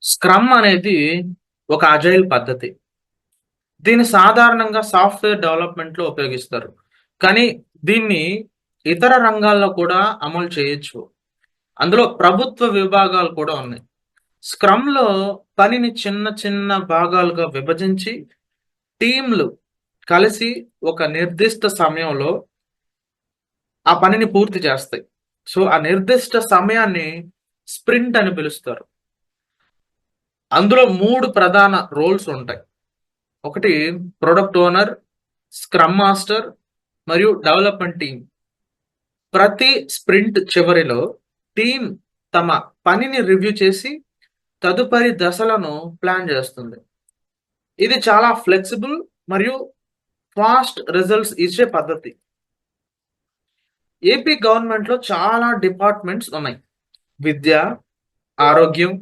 Scrum అనేది ఒక agile పద్ధతి. దీన్ని సాధారణంగా సాఫ్ట్‌వేర్ డెవలప్‌మెంట్‌లో ఉపయోగిస్తారు. కానీ దీన్ని ఇతర రంగాల్లో కూడా అమలు చేయొచ్చు. అందులో ప్రభుత్వ విభాగాలు కూడా ఉన్నాయి. స్క్రమ్‌లో పనిని చిన్న చిన్న భాగాలుగా విభజించి టీమ్‌లు కలిసి ఒక నిర్దిష్ట సమయంలో ఆ పనిని పూర్తి చేస్తాయి. సో, ఆ నిర్దిష్ట సమయాన్ని స్ప్రింట్ అని పిలుస్తారు. అందులో 3 ప్రధాన రోల్స్ ఉంటాయి. ఒకటి ప్రొడక్ట్ ఓనర్, స్క్రమ్ మాస్టర్ మరియు డెవలప్‌మెంట్ టీమ్. ప్రతి స్ప్రింట్ చివరిలో టీమ్ తమ పనిని రివ్యూ చేసి తదుపరి దశలను ప్లాన్ చేస్తుంది. ఇది చాలా ఫ్లెక్సిబుల్ మరియు ఫాస్ట్ రిజల్ట్స్ ఇచ్చే పద్ధతి. ఏపీ గవర్నమెంట్‌లో చాలా డిపార్ట్మెంట్స్ ఉన్నాయి. విద్య, ఆరోగ్యం,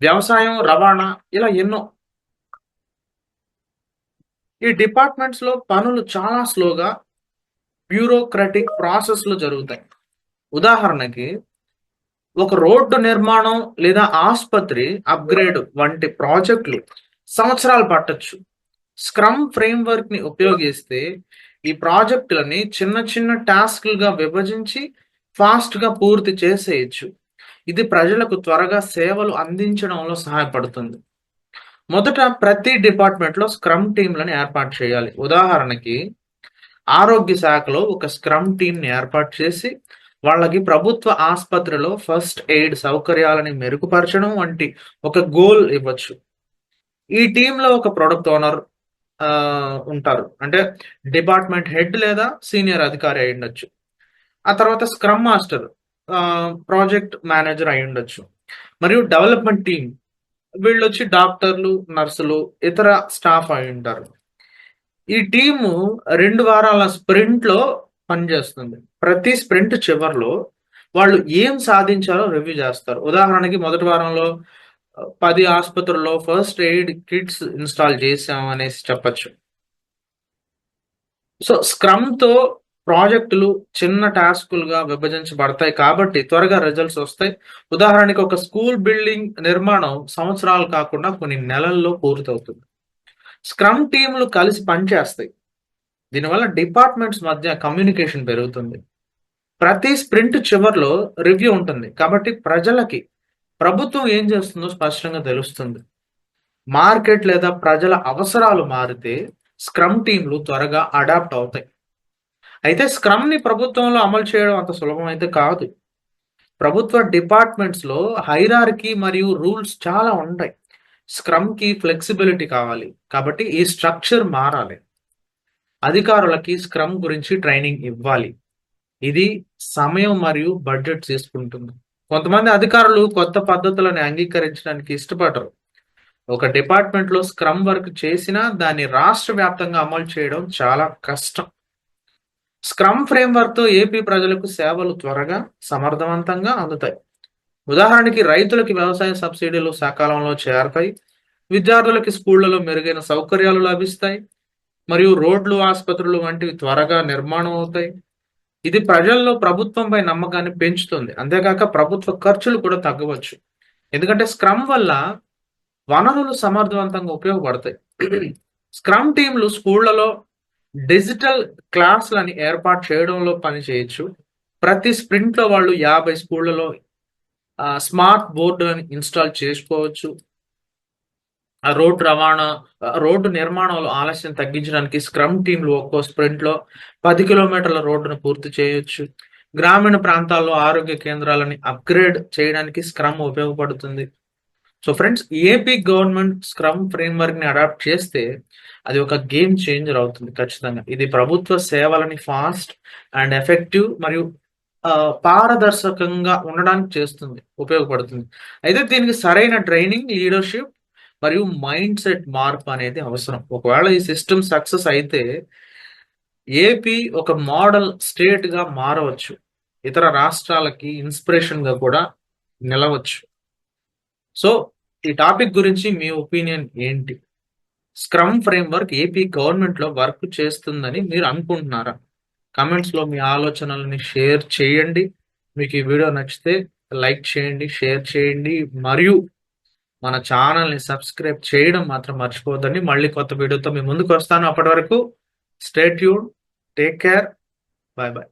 వ్యవసాయం, రవాణా ఇలా ఎన్నో. ఈ డిపార్ట్మెంట్స్‌లో పనులు చాలా స్లోగా బ్యూరోక్రాటిక్ ప్రాసెస్‌లో జరుగుతాయి. ఉదాహరణకి ఒక రోడ్డు నిర్మాణం లేదా ఆస్పత్రి అప్‌గ్రేడ్ వంటి ప్రాజెక్టులు సంవత్సరాలు పట్టొచ్చు. స్క్రమ్ ఫ్రేమ్‌వర్క్‌ని ఉపయోగిస్తే ఈ ప్రాజెక్టులని చిన్న చిన్న టాస్క్‌లుగా విభజించి ఫాస్ట్‌గా పూర్తి చేసేయొచ్చు. ఇది ప్రజలకు త్వరగా సేవలు అందించడంలో సహాయపడుతుంది. మొదట ప్రతి డిపార్ట్మెంట్‌లో స్క్రమ్ టీమ్‌లను ఏర్పాటు చేయాలి. ఉదాహరణకి ఆరోగ్య శాఖలో ఒక స్క్రమ్ టీమ్‌ని ఏర్పాటు చేసి వాళ్ళకి ప్రభుత్వ ఆస్పత్రిలో ఫస్ట్ ఎయిడ్ సౌకర్యాలని మెరుగుపరచడం వంటి ఒక గోల్ ఇవ్వచ్చు. ఈ టీమ్‌లో ఒక ప్రొడక్ట్ ఓనర్ ఉంటారు. అంటే డిపార్ట్మెంట్ హెడ్ లేదా సీనియర్ అధికారి అయ్యుండొచ్చు. ఆ తర్వాత స్క్రమ్ మాస్టర్ ప్రాజెక్ట్ మేనేజర్ అయ్యుండొచ్చు. మరియు డెవలప్‌మెంట్ టీమ్ వీళ్ళొచ్చి డాక్టర్లు, నర్సులు, ఇతర స్టాఫ్ అయ్యుంటారు. ఈ టీము 2 వారాల స్ప్రింట్‌లో పనిచేస్తుంది. ప్రతి స్ప్రింట్ చివర్లో వాళ్ళు ఏం సాధించారో రివ్యూ జేస్తారు. ఉదాహరణకి మొదటి వారంలో 10 ఆస్పత్రుల్లో ఫస్ట్ ఎయిడ్ కిట్స్ ఇన్‌స్టాల్ చేశాం అనేసి చెప్పొచ్చు. సో, స్క్రమ్‌తో ప్రాజెక్టులు చిన్న టాస్కులుగా విభజించబడతాయి కాబట్టి త్వరగా రిజల్ట్స్ ఒస్తాయి. ఉదాహరణకి ఒక స్కూల్ బిల్డింగ్ నిర్మాణం సంవత్సరాలు కాకుండా కొన్ని నెలల్లో పూర్తవుతుంది. స్క్రమ్ టీమ్‌లు కలిసి పనిచేస్తాయి. దీనివల్ల డిపార్ట్మెంట్స్ మధ్య కమ్యూనికేషన్ పెరుగుతుంది. ప్రతి స్ప్రింట్ చివర్లో రివ్యూ ఉంటుంది. కాబట్టి ప్రజలకి ప్రభుత్వం ఏం చేస్తుందో స్పష్టంగా తెలుస్తుంది. మార్కెట్ లేదా ప్రజల అవసరాలు మారితే స్క్రమ్ టీమ్‌లు త్వరగా అడాప్ట్ అవుతాయి. అయితే స్క్రమ్‌ని ప్రభుత్వంలో అమలు చేయడం అంత సులభం అయితే కాదు. ప్రభుత్వ డిపార్ట్మెంట్స్‌లో హైరార్కీ మరియు రూల్స్ చాలా ఉంటాయి. స్క్రమ్‌కి ఫ్లెక్సిబిలిటీ కావాలి. కాబట్టి ఈ స్ట్రక్చర్ మారాలి. అధికారులకి స్క్రమ్ గురించి ట్రైనింగ్ ఇవ్వాలి. ఇది సమయం మరియు బడ్జెట్ తీసుకుంటుంది. కొంతమంది అధికారులు కొత్త పద్ధతులను అంగీకరించడానికి ఇష్టపడరు. ఒక డిపార్ట్మెంట్‌లో స్క్రమ్ వర్క్ చేసినా దాన్ని రాష్ట్ర వ్యాప్తంగా అమలు చేయడం చాలా కష్టం. స్క్రమ్ ఫ్రేమ్‌వర్క్‌తో ఏపీ ప్రజలకు సేవలు త్వరగా, సమర్థవంతంగా అందుతాయి. ఉదాహరణకి రైతులకి వ్యవసాయ సబ్సిడీలు సకాలంలో చేరతాయి. విద్యార్థులకి స్కూళ్లలో మెరుగైన సౌకర్యాలు లభిస్తాయి. మరియు రోడ్లు, ఆస్పత్రులు వంటివి త్వరగా నిర్మాణం అవుతాయి. ఇది ప్రజల్లో ప్రభుత్వంపై నమ్మకాన్ని పెంచుతుంది. అంతేకాక ప్రభుత్వ ఖర్చులు కూడా తగ్గవచ్చు. ఎందుకంటే స్క్రమ్ వల్ల వనరులు సమర్థవంతంగా ఉపయోగపడతాయి. స్క్రమ్ టీమ్‌లు స్కూళ్లలో డిజిటల్ క్లాస్‌లని ఏర్పాటు చేయడంలో పని చేయొచ్చు. ప్రతి స్ప్రింట్‌లో వాళ్ళు 50 స్కూళ్లలో స్మార్ట్ బోర్డులను ఇన్‌స్టాల్ చేసుకోవచ్చు. రోడ్డు నిర్మాణంలో ఆలస్యం తగ్గించడానికి స్క్రమ్ టీమ్‌లు ఒక్కో స్ప్రింట్‌లో 10 కిలోమీటర్ల రోడ్డును పూర్తి చేయొచ్చు. గ్రామీణ ప్రాంతాల్లో ఆరోగ్య కేంద్రాలని అప్‌గ్రేడ్ చేయడానికి స్క్రమ్ ఉపయోగపడుతుంది. So friends, AP government scrum ఫ్రేమ్‌వర్క్‌ని అడాప్ట్ చేస్తే అది ఒక గేమ్ చేంజర్ అవుతుంది ఖచ్చితంగా. ఇది ప్రభుత్వ సేవలని ఫాస్ట్ అండ్ ఎఫెక్టివ్ మరియు పారదర్శకంగా ఉండడానికి ఉపయోగపడుతుంది. అయితే దీనికి సరైన ట్రైనింగ్, లీడర్‌షిప్ మరియు మైండ్ సెట్ మార్పు అనేది అవసరం. ఒకవేళ ఈ సిస్టమ్ సక్సెస్ అయితే ఏపీ ఒక మోడల్ స్టేట్‌గా మారవచ్చు. ఇతర రాష్ట్రాలకి ఇన్‌స్పిరేషన్‌గా కూడా నిలవచ్చు. సో, ఈ టాపిక్ గురించి మీ ఒపీనియన్ ఏంటి? స్క్రమ్ ఫ్రేమ్‌వర్క్ ఏపీ గవర్నమెంట్‌లో వర్క్ చేస్తుందని మీరు అనుకుంటున్నారా? కామెంట్స్‌లో మీ ఆలోచనలని షేర్ చేయండి. మీకు ఈ వీడియో నచ్చితే లైక్ చేయండి, షేర్ చేయండి మరియు మన ఛానల్ని సబ్స్క్రైబ్ చేయడం మాత్రం మర్చిపోవద్దండి. మళ్ళీ కొత్త వీడియోతో మీ ముందుకు వస్తాను. అప్పటి వరకు stay tune, take care, bye bye.